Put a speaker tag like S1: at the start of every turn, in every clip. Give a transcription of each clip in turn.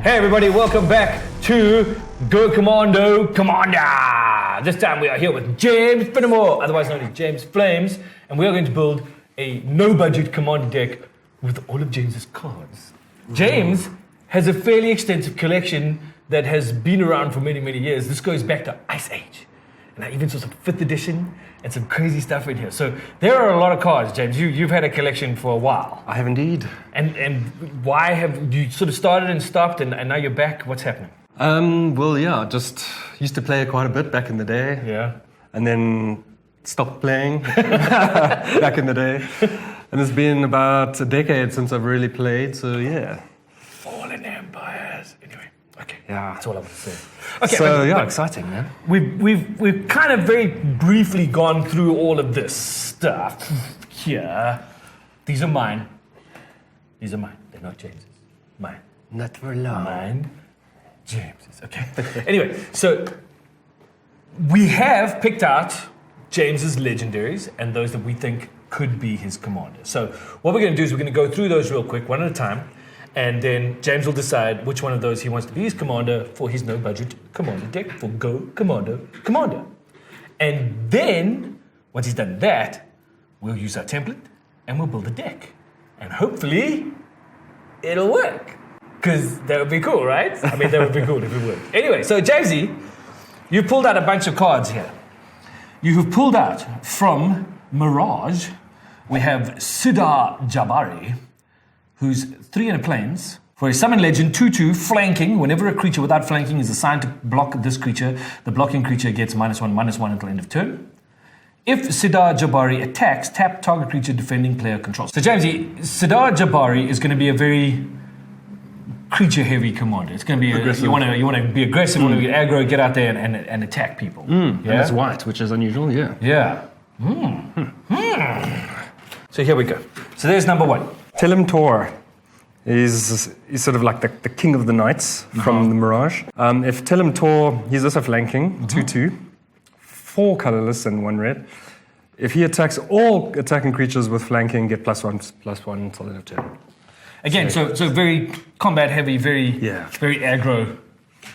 S1: Hey everybody, welcome back to Go Commando Commander. This time we are here with James Finnemore, otherwise known as James Flames, and we are going to build a no-budget Commander deck with all of James's cards. James has a fairly extensive collection that has been around for many, many years. This goes back to Ice Age. And I even saw some 5th edition and some crazy stuff in here. So there are a lot of cards, James. You've had a collection for a while.
S2: I have indeed.
S1: And why have you sort of started and stopped and now you're back? What's happening?
S2: Just used to play quite a bit back in the day.
S1: Yeah.
S2: And then stopped playing back in the day. And it's been about a decade since I've really played, so yeah.
S1: Fallen Empires. Anyway, okay.
S2: Yeah.
S1: That's all I want to say. Okay,
S2: so exciting, man.
S1: We've kind of very briefly gone through all of this stuff here. These are mine. These are mine. They're not James's. Mine.
S2: Not for long.
S1: Mine. James's. Okay. Anyway, so we have picked out James's legendaries and those that we think could be his commanders. So what we're going to do is we're going to go through those real quick, one at a time. And then James will decide which one of those he wants to be his commander for his no-budget commander deck for Go Commando Commander. And then, once he's done that, we'll use our template and we'll build a deck. And hopefully, it'll work. Because that would be cool, right? I mean, that would be cool if it worked. Anyway, so Jamesy, you've pulled out a bunch of cards here. You have pulled out from Mirage, we have Sidar Jabari, who's 3 in a plains. For a summon legend, 2/2, flanking. Whenever a creature without flanking is assigned to block this creature, the blocking creature gets -1/-1 until end of turn. If Sidar Jabari attacks, tap target creature defending player controls. So Jamesy, Sidar Jabari is going to be a very creature-heavy commander. It's going to be you want to be aggressive, you want to be aggro, get out there and attack people.
S2: Yeah? And it's white, which is unusual, yeah.
S1: Yeah. So here we go. So there's number 1.
S2: Telim Tor is sort of like the king of the knights from the Mirage. If Telim Tor, he's also flanking, 2/2, 4 colorless and 1 red. If he attacks all attacking creatures with flanking, get +1/+1 until end of turn.
S1: Again, so very combat heavy, very aggro.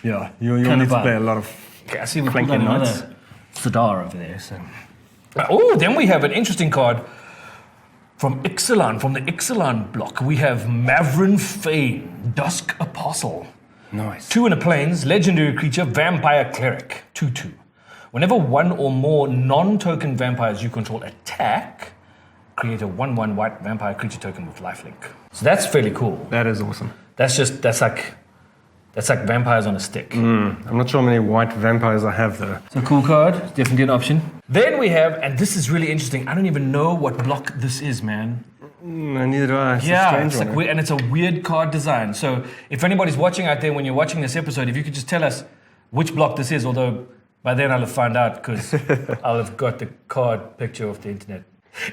S2: Yeah, you'll need to play a lot of
S1: Okay, I see we
S2: flanking
S1: pulled out
S2: knights.
S1: another Sidar over there. So. Oh, then we have an interesting card from Ixalan, from the Ixalan block. We have Mavrin Fane, Dusk Apostle.
S2: Nice.
S1: 2 in a plains, legendary creature, Vampire Cleric, 2/2. Whenever 1 or more non-token vampires you control attack, create a 1/1 white vampire creature token with lifelink. So that's fairly cool.
S2: That is awesome.
S1: That's like vampires on a stick.
S2: I'm not sure how many white vampires I have though.
S1: It's a cool card, definitely an option. Then we have, and this is really interesting, I don't even know what block this is, man.
S2: Neither do I. It's a
S1: Yeah,
S2: strange
S1: it's like
S2: one.
S1: weird, and it's a weird card design. So if anybody's watching out there, when you're watching this episode, if you could just tell us which block this is, although by then I'll have found out because I'll have got the card picture off the internet.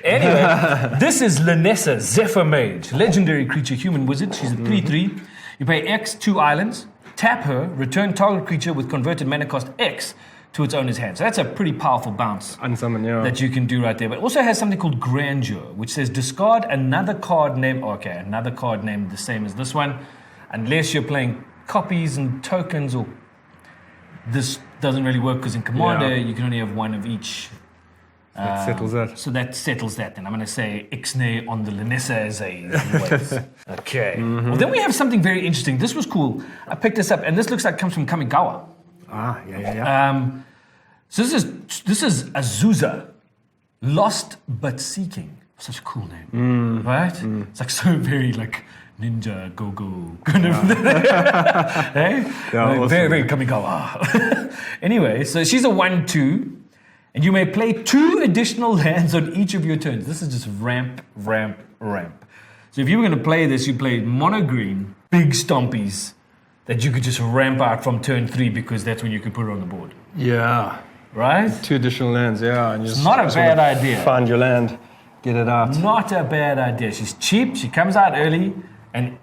S1: Anyway, this is Lanessa, Zephyr Mage, legendary creature, human wizard. She's a 3/3. You pay X, 2 islands, tap her, return target creature with converted mana cost X to its owner's hand. So that's a pretty powerful bounce
S2: Unsummon, yeah.
S1: that you can do right there. But it also has something called Grandeur, which says discard another card named the same as this one, unless you're playing copies and tokens, or this doesn't really work because in Commander you can only have 1 of each.
S2: That settles that.
S1: So that settles that then. I'm going to say Ixnay on the Lanessa as a Okay. Well, then we have something very interesting. This was cool. I picked this up, and this looks like it comes from Kamigawa.
S2: Ah, yeah.
S1: So this is Azusa, Lost But Seeking. Such a cool name, right? It's like so very like ninja go-go kind of. Hey?
S2: Yeah,
S1: Like,
S2: awesome.
S1: very, very Kamigawa. Anyway, so she's a 1/2. And you may play 2 additional lands on each of your turns. This is just ramp. So if you were going to play this, you play mono green, big stompies that you could just ramp out from turn 3 because that's when you could put it on the board.
S2: Yeah.
S1: Right?
S2: 2 additional lands, yeah. And you just
S1: Not a
S2: sort
S1: bad
S2: of
S1: idea.
S2: Find your land, get it out.
S1: Not a bad idea. She's cheap, she comes out early, and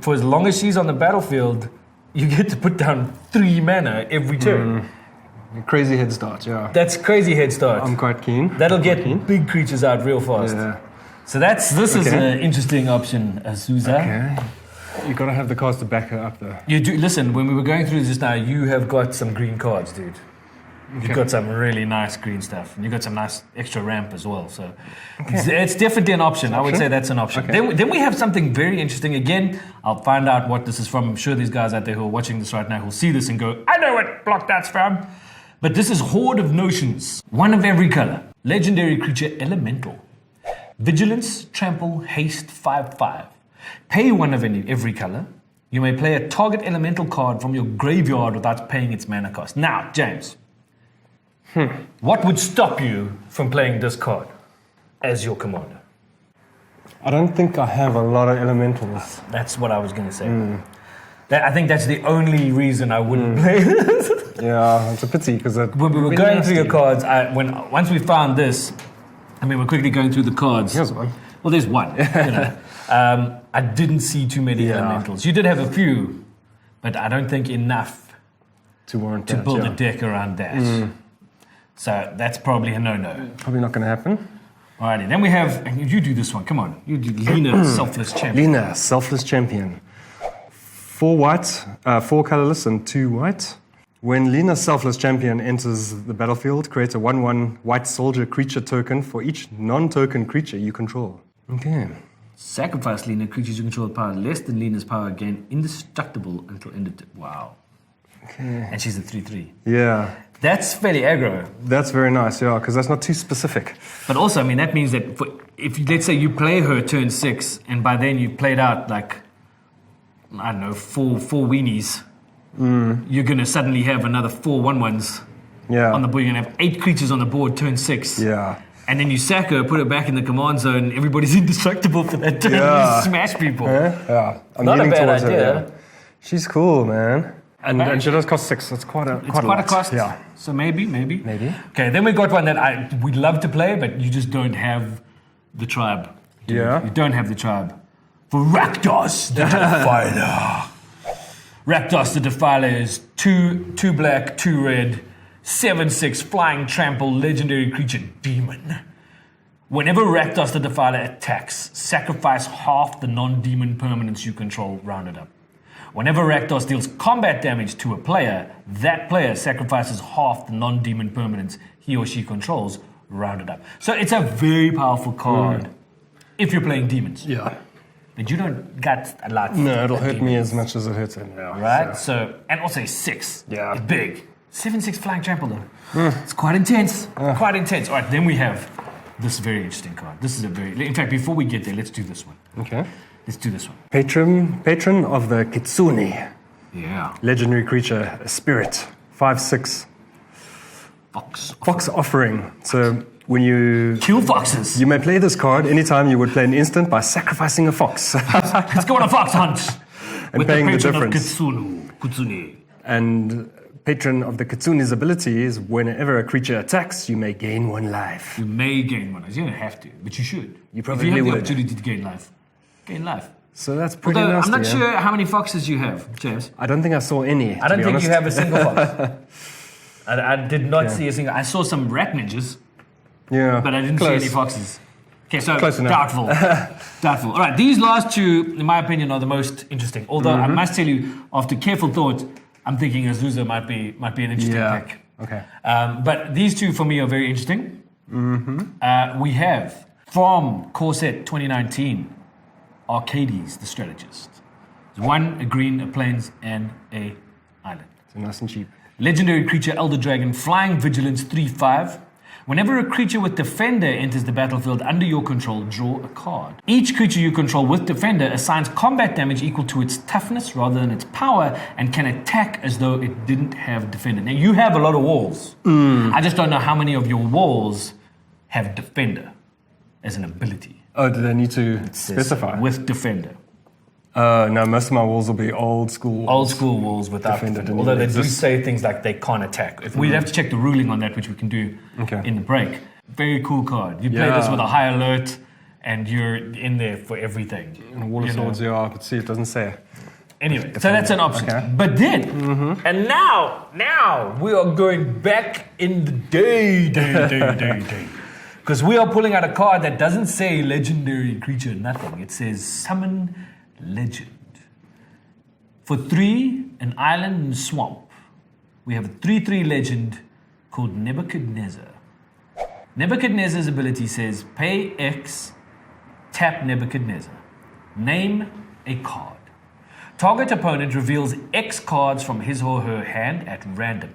S1: for as long as she's on the battlefield, you get to put down 3 mana every turn.
S2: Crazy head start, yeah.
S1: That's crazy head start.
S2: I'm quite keen.
S1: That'll get big creatures out real fast.
S2: Yeah.
S1: So this is an interesting option, Azusa.
S2: Okay. You got to have the cards to back it up, though.
S1: You do. Listen, when we were going through this just now, you have got some green cards, dude. You've got some really nice green stuff. And you've got some nice extra ramp as well. So it's definitely an option. I would say that's an option.
S2: Okay.
S1: Then we have something very interesting. Again, I'll find out what this is from. I'm sure these guys out there who are watching this right now will see this and go, I know what block that's from. But this is Horde of Notions. One of every color. Legendary creature Elemental. Vigilance, Trample, Haste, 5/5. Pay one of every color. You may play a target elemental card from your graveyard without paying its mana cost. Now, James, what would stop you from playing this card as your commander?
S2: I don't think I have a lot of elementals.
S1: That's what I was going to say. I think that's the only reason I wouldn't play this.
S2: Yeah, it's a pity because
S1: When we were going through your cards, once we found this, we're quickly going through the cards.
S2: Here's one.
S1: Well, there's one. I didn't see too many elementals. You did have a few, but I don't think enough
S2: to warrant
S1: to build a deck around that. So that's probably a no-no.
S2: Probably not going to happen.
S1: Alrighty, then we have, and you do this one, come on. You do Lena, Selfless Champion.
S2: Lena, Selfless Champion. 4 white, 4 colorless, and 2 white. When Lena, Selfless Champion enters the battlefield, create a 1/1 white soldier creature token for each non-token creature you control. Okay.
S1: Sacrifice Lena, creatures you control with power less than Lena's power, gain indestructible until end of wow.
S2: Okay.
S1: And she's a 3/3.
S2: Yeah.
S1: That's fairly aggro.
S2: That's very nice, yeah, because that's not too specific.
S1: But also, that means that if let's say you play her turn 6, and by then you've played out like, I don't know, four weenies, you're going to suddenly have another 4 1/1s on the board. You're going to have 8 creatures on the board turn 6.
S2: Yeah.
S1: And then you sack her, put her back in the command zone, everybody's indestructible for that turn.
S2: Yeah.
S1: You smash people.
S2: Yeah. I'm
S1: Not a
S2: leaning
S1: bad
S2: towards her,
S1: idea.
S2: yeah. She's cool, man. And she does cost 6. That's quite a
S1: Quite a cost.
S2: Yeah.
S1: So maybe. Okay, then we got one that we'd love to play, but you just don't have the tribe. Dude.
S2: Yeah.
S1: You don't have the tribe. For Rakdos the Defiler. Rakdos the Defiler is 2 black, 2 red, 7/6 flying trample legendary creature demon. Whenever Rakdos the Defiler attacks, sacrifice half the non-demon permanents you control, rounded up. Whenever Rakdos deals combat damage to a player, that player sacrifices half the non-demon permanents he or she controls, rounded up. So it's a very powerful card if you're playing demons.
S2: Yeah.
S1: But you don't get a lot.
S2: No, it'll hurt me
S1: demons,
S2: as much as it hurts him. Yeah.
S1: right? So, and also 6.
S2: Yeah.
S1: It's big. 7/6 flying trample though. It's quite intense. Quite intense. All right, then we have this very interesting card. This is in fact, before we get there, let's do this one.
S2: Okay.
S1: Let's do this one.
S2: Patron of the Kitsune.
S1: Yeah.
S2: Legendary creature, a spirit. 5/6. Fox offering. So when you
S1: Kill foxes.
S2: may play this card anytime you would play an instant by sacrificing a fox.
S1: Let's go on a fox hunt.
S2: And
S1: with
S2: paying the
S1: patron of
S2: difference.
S1: Kitsune.
S2: And patron of the Kitsune's ability is whenever a creature attacks, you may gain 1 life.
S1: You may gain one. You don't have to, but you should.
S2: You probably
S1: if you have
S2: would.
S1: the opportunity to gain life. Gain life.
S2: So that's pretty
S1: Although
S2: nasty.
S1: I'm not
S2: yeah?
S1: sure how many foxes you have, James.
S2: I don't think I saw any.
S1: I don't
S2: to be
S1: think
S2: honest.
S1: you have a single fox. I did not see a single. I saw some rat ninjas,
S2: Yeah.
S1: but I didn't
S2: Close.
S1: see any foxes. Okay, so
S2: Close enough.
S1: doubtful. Doubtful. All right, these last two, in my opinion, are the most interesting. Although I must tell you, after careful thought, I'm thinking Azusa might be an interesting pick.
S2: Okay.
S1: But these two for me are very interesting. We have from Core Set 2019, Arcades, the Strategist. There's 1, a green, a plains, and a island.
S2: So nice and cheap.
S1: Legendary creature Elder Dragon, flying vigilance 3/5. Whenever a creature with Defender enters the battlefield under your control, draw a card. Each creature you control with Defender assigns combat damage equal to its toughness rather than its power and can attack as though it didn't have Defender. Now, you have a lot of walls. I just don't know how many of your walls have Defender as an ability.
S2: Oh, do they need to specify?
S1: With Defender.
S2: No, most of my walls will be old school walls.
S1: Old school walls without
S2: Defender
S1: Defender.
S2: didn't
S1: Although they
S2: even
S1: do
S2: exist.
S1: say things like they can't attack. If we have to check the ruling on that, which we can do in the break. Very cool card. You play this with a high alert, and you're in there for everything.
S2: And a wall of swords, yeah, but see, it doesn't say.
S1: Anyway, so that's an option.
S2: Okay.
S1: But then, and now we are going back in the day. Because we are pulling out a card that doesn't say legendary creature, nothing. It says summon legend. For 3, an island and swamp, we have a 3/3 legend called Nebuchadnezzar. Nebuchadnezzar's ability says, pay X, tap Nebuchadnezzar. Name a card. Target opponent reveals X cards from his or her hand at random.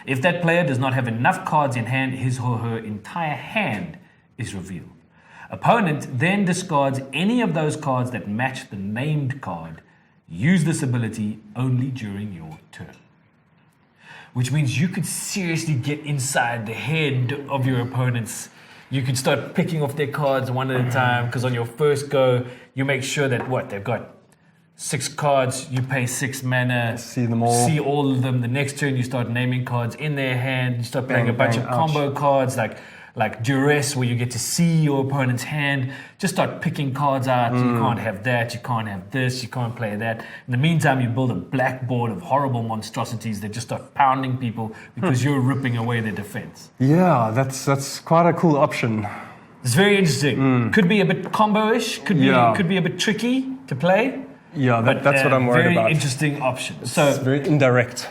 S1: If that player does not have enough cards in hand, his or her entire hand is revealed. Opponent then discards any of those cards that match the named card. Use this ability only during your turn. Which means you could seriously get inside the head of your opponents. You could start picking off their cards one at a time, because on your first go, you make sure that they've got 6 cards, you pay 6 mana.
S2: See them all.
S1: See all of them. The next turn, you start naming cards in their hand. You start playing
S2: Bang,
S1: a bunch
S2: bang,
S1: of combo
S2: ouch.
S1: cards like Duress, where you get to see your opponent's hand. Just start picking cards out. You can't have that. You can't have this. You can't play that. In the meantime, you build a blackboard of horrible monstrosities that just start pounding people because you're ripping away their defense.
S2: Yeah, that's quite a cool option.
S1: It's very interesting. Could be a bit combo-ish. Could be a bit tricky to play.
S2: Yeah, that's what I'm worried about.
S1: Very interesting option.
S2: It's
S1: So
S2: very indirect.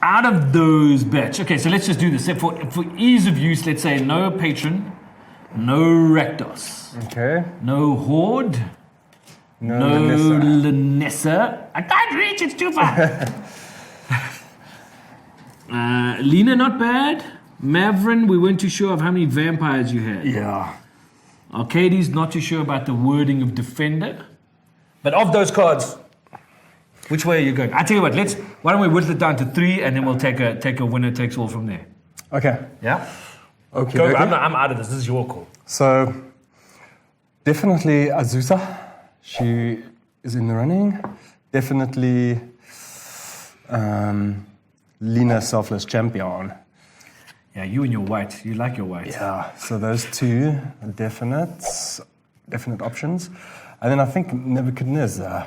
S1: out of those batch, okay, so let's just do this. For ease of use, let's say no Patron, no Rakdos,
S2: Okay.
S1: no Horde,
S2: No,
S1: no
S2: Lanissa.
S1: Lanissa. I can't reach, it's too far. Lena, not bad. Mavrin, we weren't too sure of how many vampires you had.
S2: Yeah.
S1: Arcades, not too sure about the wording of Defender. But of those cards, which way are you going? I tell you what, why don't we whittle it down to 3, and then we'll take a winner takes all from there.
S2: Okay.
S1: Yeah?
S2: Okay.
S1: Go, I'm out of this. This is your call.
S2: So, definitely Azusa. She is in the running. Definitely Lena Selfless Champion.
S1: Yeah, you and your white. You like your white.
S2: Yeah, so those 2 are definite options. And then I think Nebuchadnezzar.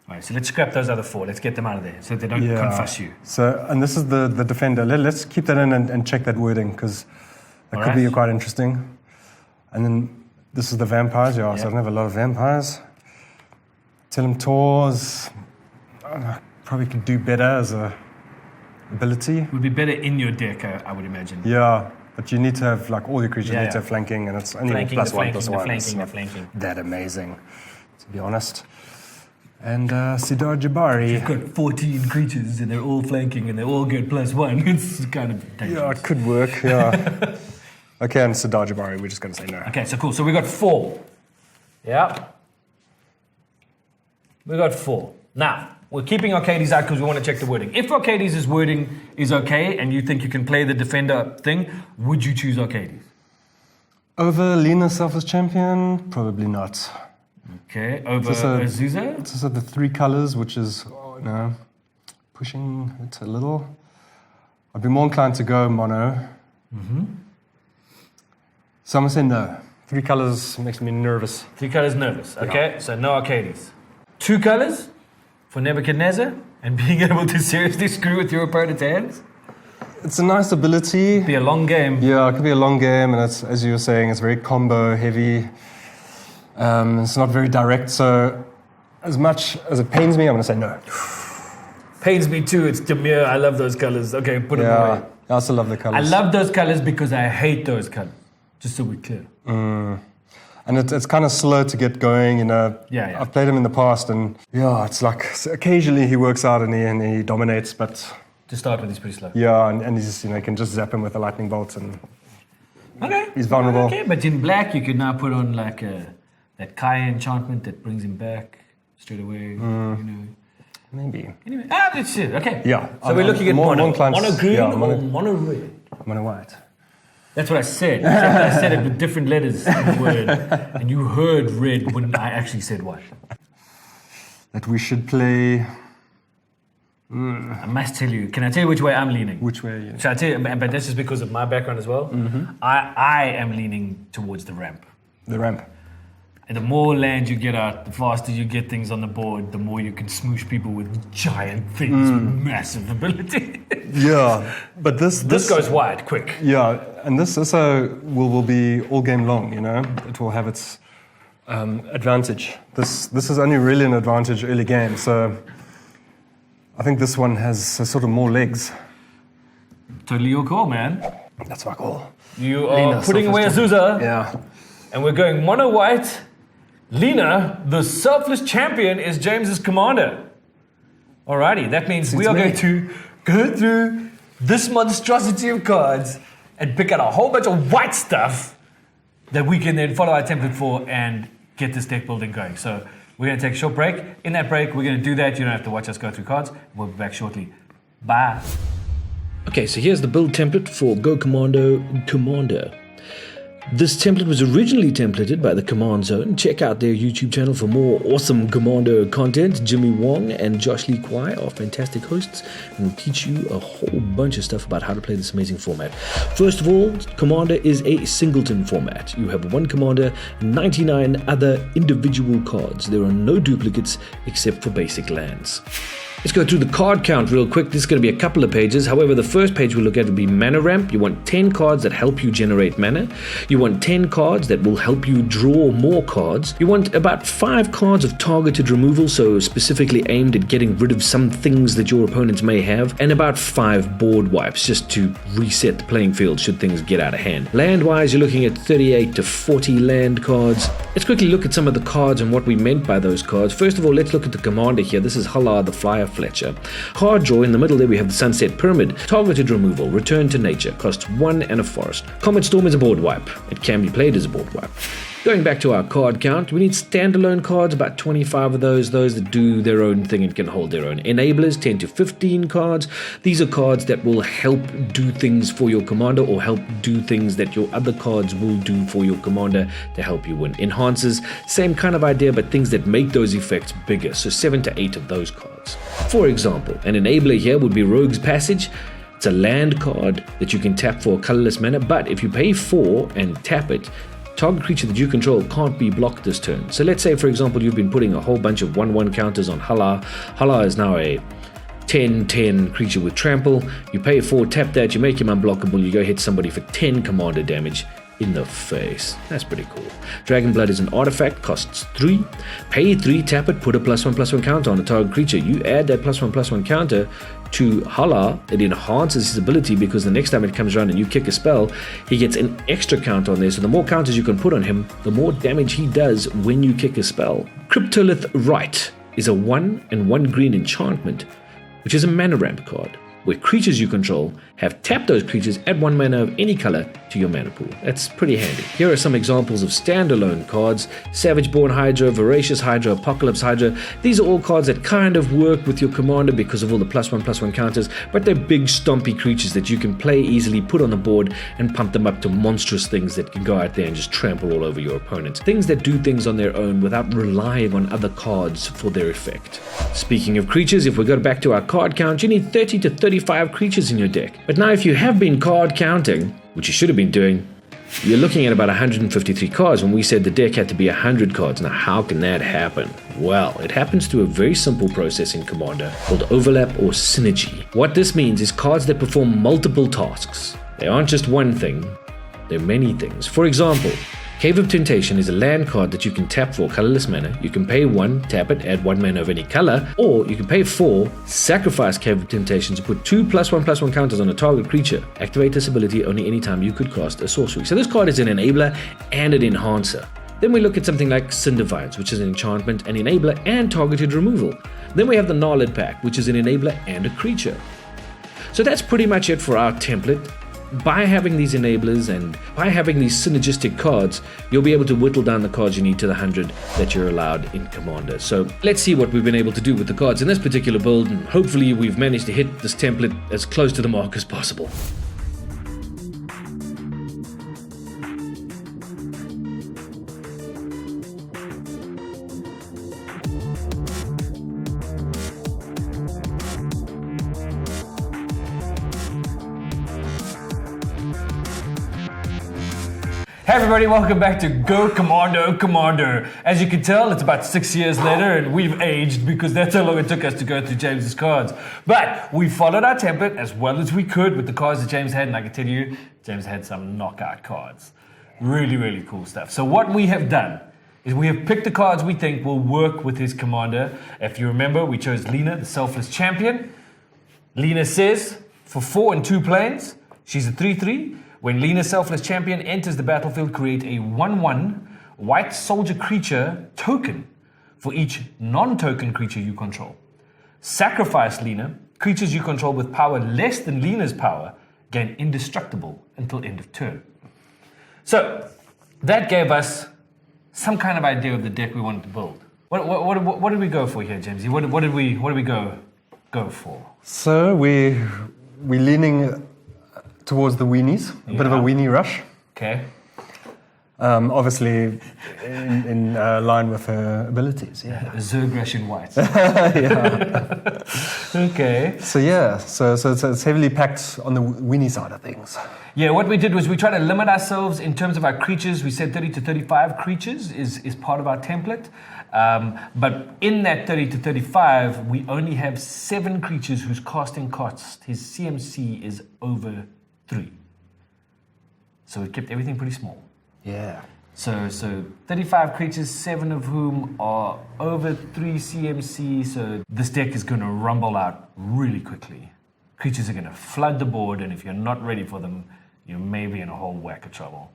S1: All right, so let's scrap those other 4. Let's get them out of there so they don't confuse you.
S2: So, and this is the defender. Let's keep that in and check that wording, because that
S1: All
S2: could be
S1: right.
S2: quite interesting. And then this is the vampires. Yeah, so I don't have a lot of vampires. Tell Tours. Probably could do better as a ability.
S1: Would be better in your deck, I would imagine.
S2: Yeah, but you need to have, like, all your creatures need to have
S1: Yeah.
S2: flanking, and it's only
S1: Flanking,
S2: plus
S1: the
S2: 1,
S1: flanking,
S2: plus
S1: the
S2: 1.
S1: flanking,
S2: It's
S1: the
S2: not
S1: flanking.
S2: that amazing, to be honest. And Sidar Jabari.
S1: You've got 14 creatures and they're all flanking and they all get +1. It's kind of dangerous.
S2: Yeah, it could work, yeah. Okay, and Sidar Jabari, we're just going to say no.
S1: Okay, so cool. So we got 4. Yeah. We got 4. Now, we're keeping Arcades out because we want to check the wording. If Arcades' wording is okay and you think you can play the defender thing, would you choose Arcades?
S2: Over Lena Selfless Champion? Probably not.
S1: Okay, over
S2: It's also-
S1: Azusa?
S2: It's also the 3 colors, which is, pushing it a little. I'd be more inclined to go mono. So I'm going to say no. 3 colors makes me nervous.
S1: 3 colors nervous. Okay, so no Arcades. 2 colors for Nebuchadnezzar and being able to seriously screw with your opponent's hands.
S2: It's a nice ability.
S1: Be a long game.
S2: Yeah, it could be a long game, and it's, as you were saying, it's very combo heavy. It's not very direct, so as much as it pains me, I'm going to say no.
S1: Pains me too. It's Demir. I love those colors. Okay, put them
S2: Yeah,
S1: away.
S2: I also love the
S1: I
S2: colors.
S1: love those colors because I hate those colors. Just so we're clear.
S2: And it's kind of slow to get going,
S1: Yeah.
S2: I've played him in the past, and yeah, it's like occasionally he works out and he dominates, but
S1: To start with, he's pretty slow.
S2: yeah, and he's, you can just zap him with a lightning bolt, and
S1: Okay.
S2: He's vulnerable.
S1: Okay, but in black, you could now put on like that Kaya enchantment that brings him back straight away.
S2: maybe.
S1: Anyway, that's it. Okay.
S2: Yeah.
S1: So we're looking at
S2: more
S1: mono.
S2: inclined-
S1: Mono green
S2: yeah,
S1: or mono red?
S2: Mono white.
S1: That's what I said. Except I said it with different letters in the word. And you heard red when I actually said white.
S2: That we should play.
S1: I must tell you. Can I tell you which way I'm leaning?
S2: Which way? Yeah.
S1: Shall I tell you? But that's just because of my background as well. I am leaning towards the ramp.
S2: The ramp.
S1: And the more land you get out, the faster you get things on the board, the more you can smoosh people with giant things with massive ability.
S2: Yeah, but this
S1: This goes wide, quick.
S2: Yeah, and this also will be all game long. It will have its advantage. This is only really an advantage early game. So I think this one has sort of more legs.
S1: Totally your call, man.
S2: That's my call.
S1: You are
S2: Lena,
S1: putting away Azusa,
S2: Yeah.
S1: and we're going mono white. Lena, the selfless champion, is James's commander. Alrighty, that means we are going to go through this monstrosity of cards and pick out a whole bunch of white stuff that we can then follow our template for and get this deck building going. So we're going to take a short break. In that break, we're going to do that. You don't have to watch us go through cards. We'll be back shortly. Bye. Okay, so here's the build template for Go Commando Commander. This template was originally templated by the Command Zone. Check out their YouTube channel for more awesome Commando content. Jimmy Wong and Josh Lee Kwai are fantastic hosts and will teach you a whole bunch of stuff about how to play this amazing format. First of all, Commander is a singleton format. You have one commander and 99 other individual cards. There are no duplicates except for basic lands. Let's go through the card count real quick. This is going to be a couple of pages. However, the first page we'll look at will be mana ramp. You want 10 cards that help you generate mana. You want 10 cards that will help you draw more cards. You want about 5 cards of targeted removal, so specifically aimed at getting rid of some things that your opponents may have. And about 5 board wipes, just to reset the playing field should things get out of hand. Land-wise, you're looking at 38 to 40 land cards. Let's quickly look at some of the cards and what we meant by those cards. First of all, let's look at the commander here. This is Hala, the Flyer Fletcher. Card draw, in the middle there we have the Sunset Pyramid. Targeted removal, return to nature, costs 1 and a forest. Comet Storm is a board wipe. It can be played as a board wipe. Going back to our card count, we need standalone cards, about 25 of those that do their own thing and can hold their own. Enablers, 10 to 15 cards. These are cards that will help do things for your commander or help do things that your other cards will do for your commander to help you win. Enhancers, same kind of idea, but things that make those effects bigger. So 7 to 8 of those cards. For example, an enabler here would be Rogue's Passage. It's a land card that you can tap for colorless mana, but if you pay 4 and tap it, target creature that you control can't be blocked this turn. So let's say, for example, you've been putting a whole bunch of 1/1 counters on Hala. Hala is now a 10/10 creature with trample. You pay 4, tap that, you make him unblockable, you go hit somebody for 10 commander damage in the face. That's pretty cool. Dragonblood is an artifact, costs 3. Pay 3, tap it, put a +1/+1 counter on a target creature. You add that +1/+1 counter to Hala. It enhances his ability because the next time it comes around and you kick a spell, he gets an extra counter on there. So the more counters you can put on him, the more damage he does when you kick a spell. Cryptolith Rite is a 1 and 1 green enchantment, which is a mana ramp card, where creatures you control have tapped those creatures, add 1 mana of any color to your mana pool. That's pretty handy. Here are some examples of standalone cards. Savageborn Hydra, Voracious Hydra, Apocalypse Hydra. These are all cards that kind of work with your commander because of all the +1/+1 counters, but they're big stompy creatures that you can play easily, put on the board, and pump them up to monstrous things that can go out there and just trample all over your opponents. Things that do things on their own without relying on other cards for their effect. Speaking of creatures, if we go back to our card count, you need 30 to 35 creatures in your deck. But now if you have been card counting, which you should have been doing, you're looking at about 153 cards when we said the deck had to be 100 cards. Now how can that happen? Well, it happens through a very simple process in Commander called overlap or synergy. What this means is cards that perform multiple tasks. They aren't just one thing, they're many things. For example, Cave of Temptation is a land card that you can tap for colorless mana. You can pay 1, tap it, add 1 mana of any color, or you can pay 4, sacrifice Cave of Temptation to put 2 +1/+1 counters on a target creature. Activate this ability only anytime you could cast a sorcery. So this card is an enabler and an enhancer. Then we look at something like Sin Defiance, which is an enchantment, an enabler, and targeted removal. Then we have the Gnarled Pack, which is an enabler and a creature. So that's pretty much it for our template. By having these enablers and by having these synergistic cards, you'll be able to whittle down the cards you need to the 100 that you're allowed in Commander. So let's see what we've been able to do with the cards in this particular build, and hopefully we've managed to hit this template as close to the mark as possible. Hey everybody, welcome back to Go Commando Commander. As you can tell, it's about 6 years later and we've aged because that's how long it took us to go through James's cards. But we followed our template as well as we could with the cards that James had, and I can tell you, James had some knockout cards. Really, really cool stuff. So what we have done is we have picked the cards we think will work with his commander. If you remember, we chose Lena, the Selfless Champion. Lena says, for 4 and 2 planes, she's a 3/3. When Lena, Selfless Champion, enters the battlefield, create a 1/1 white soldier creature token for each non-token creature you control. Sacrifice Lena. Creatures you control with power less than Lena's power gain indestructible until end of turn. So that gave us some kind of idea of the deck we wanted to build. What did we go for here, Jamesy? What did we go for?
S2: So we're leaning towards the weenies, a bit of a weenie rush.
S1: Okay.
S2: Obviously, in line with her abilities. Yeah.
S1: Zerg Russian white.
S2: Yeah.
S1: Okay.
S2: So yeah, so it's heavily packed on the weenie side of things.
S1: Yeah, what we did was we tried to limit ourselves in terms of our creatures. We said 30 to 35 creatures is part of our template. But in that 30 to 35, we only have 7 creatures whose casting cost, his CMC is over 3. So we kept everything pretty small.
S2: Yeah.
S1: So 35 creatures, 7 of whom are over 3 CMC. So this deck is going to rumble out really quickly. Creatures are going to flood the board, and if you're not ready for them, you may be in a whole whack of trouble.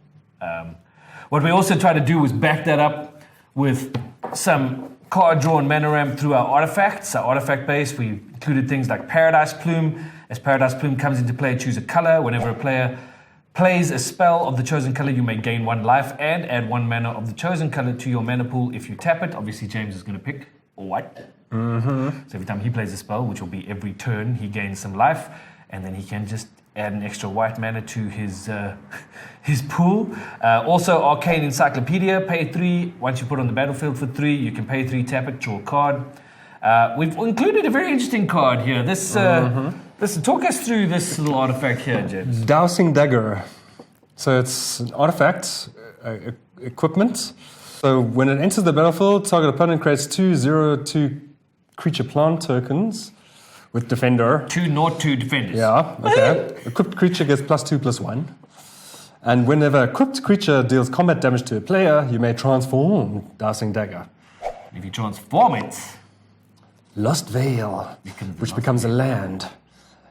S1: What we also tried to do was back that up with some card draw and mana ramp through our artifacts. Our artifact base, we included things like Paradise Plume. As Paradise Plume comes into play, choose a color. Whenever a player plays a spell of the chosen color, you may gain 1 life and add 1 mana of the chosen color to your mana pool if you tap it. Obviously, James is going to pick white. So every time he plays a spell, which will be every turn, he gains some life, and then he can just add an extra white mana to his pool. Also, Arcane Encyclopedia, pay 3. Once you put on the battlefield for 3, you can pay 3, tap it, draw a card. We've included a very interesting card here. Talk us through this little artifact here, James.
S2: Dowsing Dagger. So it's an artifact, equipment. So when it enters the battlefield, target opponent creates 2/0/2 creature plant tokens with Defender.
S1: 2/2 defenders.
S2: Yeah, okay. Equipped creature gets +2/+1. And whenever equipped creature deals combat damage to a player, you may transform Dowsing Dagger.
S1: If you transform it,
S2: Lost Veil, which becomes a land.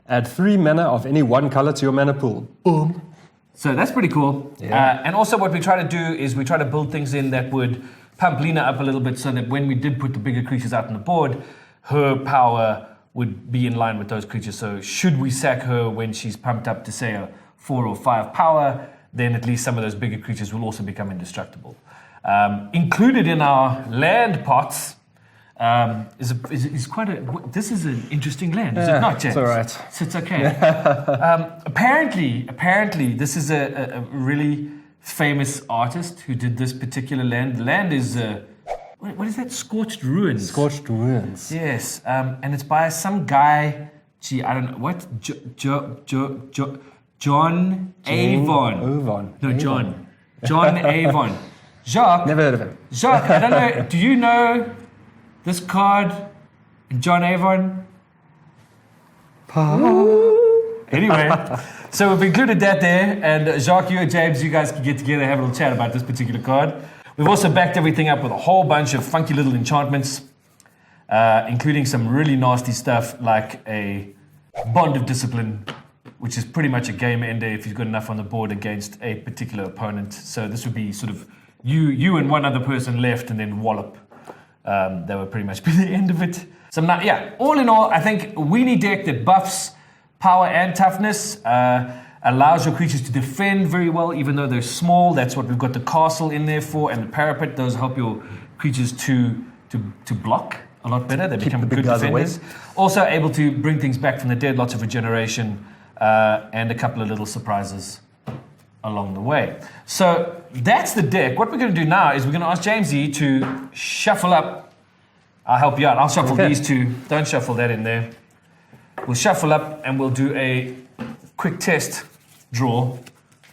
S2: Add 3 mana of any 1 color to your mana pool. Boom.
S1: So that's pretty cool.
S2: Yeah.
S1: And also what we try to do is we try to build things in that would pump Lena up a little bit so that when we did put the bigger creatures out on the board, her power would be in line with those creatures. So should we sack her when she's pumped up to say a 4 or 5 power, then at least some of those bigger creatures will also become indestructible. Included in our land pots is quite a. This is an interesting land, is it not, James?
S2: It's all right.
S1: So it's okay. Apparently, this is a really famous artist who did this particular land. The land is what is that? Scorched Ruins.
S2: Scorched Ruins.
S1: Yes, and it's by some guy. Gee, I don't know what. John Avon.
S2: Avon.
S1: No, John. John Avon. Jacques.
S2: Never heard of him.
S1: Jacques, I don't know. Do you know this card, John Avon? Anyway, so we've included that there, and Jacques, you and James, you guys can get together and have a little chat about this particular card. We've also backed everything up with a whole bunch of funky little enchantments, including some really nasty stuff like a Bond of Discipline, which is pretty much a game ender if you've got enough on the board against a particular opponent. So this would be sort of you and one other person left, and then wallop. That would pretty much be the end of it. So all in all, I think a weenie deck that buffs power and toughness, allows your creatures to defend very well, even though they're small. That's what we've got the castle in there for, and the parapet. Those help your creatures to block a lot better. They become good defenders. Also able to bring things back from the dead, lots of regeneration, and a couple of little surprises along the way. So that's the deck. What we're going to do now is we're going to ask Jamesy to shuffle up. I'll help you out. I'll shuffle these two. Don't shuffle that in there. We'll shuffle up and we'll do a quick test draw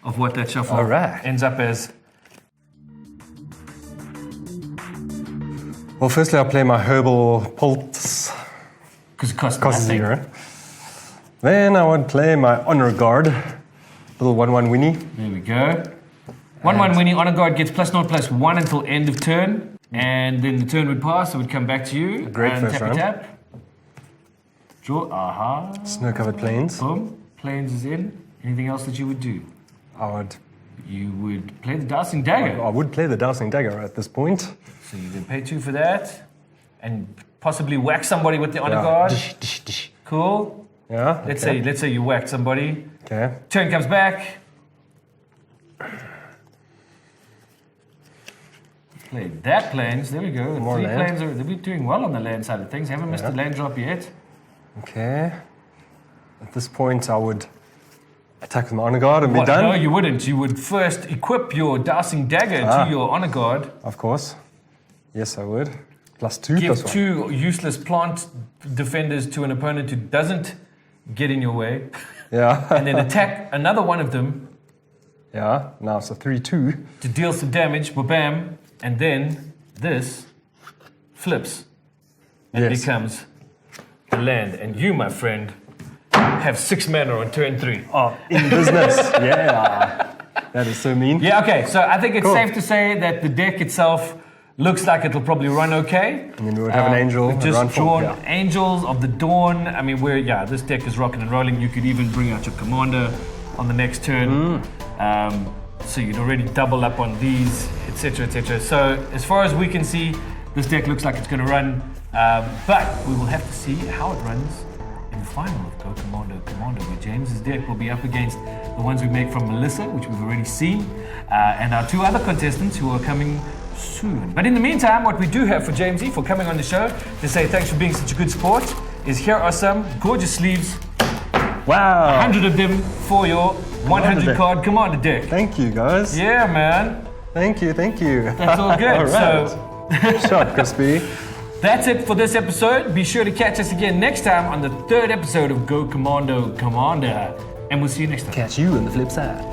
S1: of what that shuffle ends up as.
S2: Well, firstly, I'll play my Herbal Pulse.
S1: Because it costs
S2: 0. Then I would play my Honor Guard. Little 1/1 Winnie.
S1: There we go. 1/1 winning honor guard gets +0/+1 until end of turn, and then the turn would pass. It would come back to you.
S2: Great
S1: and
S2: first
S1: tap
S2: round.
S1: tap. Draw. Aha.
S2: Snow-covered plains.
S1: Boom. Plains is in. Anything else that you would do? You would play the Dowsing Dagger.
S2: I would play the Dowsing Dagger at this point.
S1: So you would pay 2 for that, and possibly whack somebody with the honor guard. Cool.
S2: Yeah.
S1: Let's say you whack somebody.
S2: Okay.
S1: Turn comes back. Play that plains. There we go.
S2: More
S1: 3
S2: land.
S1: plains are they're doing well on the land side of things. Haven't missed a land drop yet.
S2: Okay. At this point, I would attack with my honor guard and be done.
S1: No, you wouldn't. You would first equip your Dowsing Dagger to your honor guard.
S2: Of course. Yes, I would. +2
S1: Give
S2: +1.
S1: 2 useless plant defenders to an opponent who doesn't get in your way,
S2: Yeah.
S1: and then attack another one of them
S2: Yeah. Now it's a 3-2.
S1: to deal some damage. Bam, and then this flips and
S2: Yes.
S1: becomes the land. And you, my friend, have 6 mana on turn 3.
S2: Oh, in business. Yeah. That is so mean.
S1: Yeah, okay. So I think it's
S2: Cool.
S1: safe to say that the deck itself looks like it'll probably run okay.
S2: And then we would have an angel.
S1: We've
S2: and
S1: just
S2: run for-
S1: drawn
S2: yeah.
S1: Angels of the Dawn. I mean, this deck is rocking and rolling. You could even bring out your Commander on the next turn. So you'd already double up on these, etc., etc. So as far as we can see, this deck looks like it's going to run. But we will have to see how it runs in the final of Go Commando, where James's deck will be up against the ones we make from Melissa, which we've already seen, and our 2 other contestants who are coming soon. But in the meantime, what we do have for Jamesy for coming on the show to say thanks for being such a good sport is here are some gorgeous sleeves,
S2: Wow.
S1: 100 of them for your 100
S2: deck.
S1: card Commander deck.
S2: Thank you, guys.
S1: Yeah, man.
S2: Thank you.
S1: That's all good.
S2: All right.
S1: So
S2: Shot, Crispy.
S1: that's it for this episode. Be sure to catch us again next time on the 3rd episode of Go Commando Commander. And we'll see you next time.
S2: Catch you on the flip side.